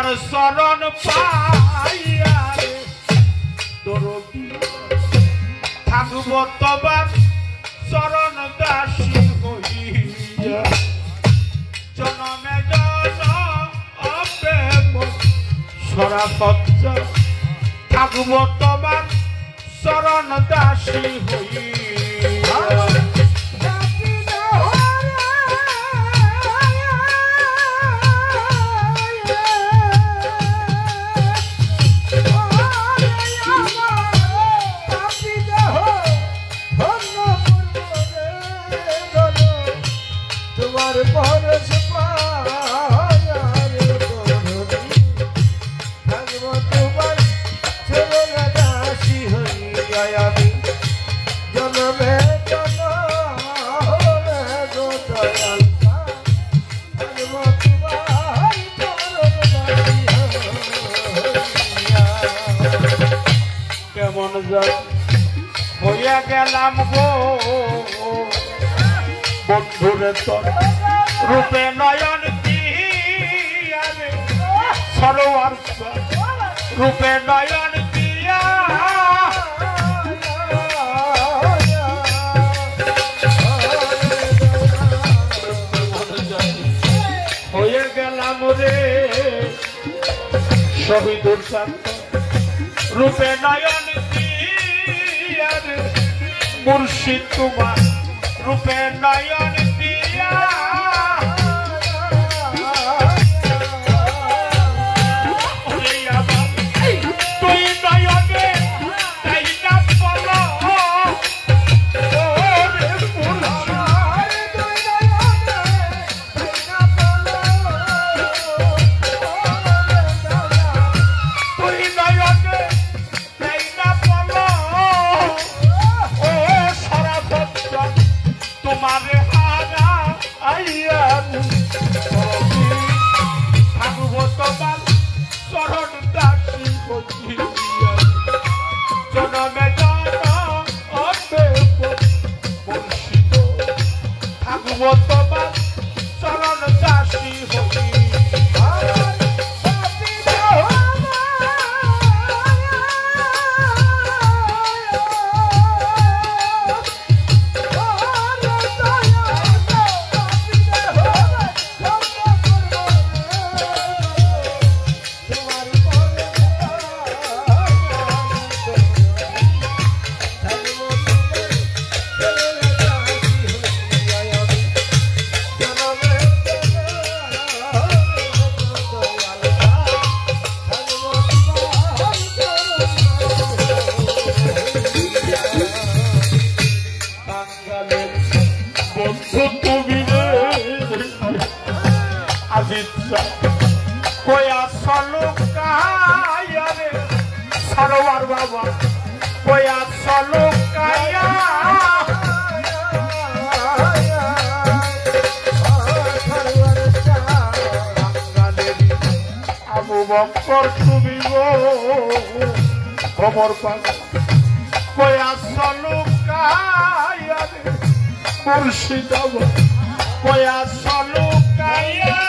চরণ পাইয়া রে দরদি থাকব তোমার চরণ দাসী হইয়া জনমে জনমে সরাসত থাকব তোমার চরণ দাসী হইয়া কেমন হইয়া গেলাম গো বন্ধুরে তোর রূপে নয়ন দিয়া রে সরোয়ার রূপে নয়ন দিয়া হয়ে গেলাম রে শহীদুর শান্ত রূপে নয়ন দিয়া রে মুর্শিদ তোমার রূপে নয়ন দিয়া তুই নয়নে তাই না বল তুই নয়নে তাই না বল ও সরাসত তোমারে হারা আইয়া থাকব তোমার চরণ দাসী হইয়া জনমে জনমে বর্ষিত থাকব তোমার চরণ দাসী হইয়া কোয়া সলুকায়া রে সরোয়ার বাবা কোয়া সলুকায়া আবু বকর তুমি গো খবর পান কোয়া সলুকায়া রে মুর্শিদ কোয়া সলুকায়া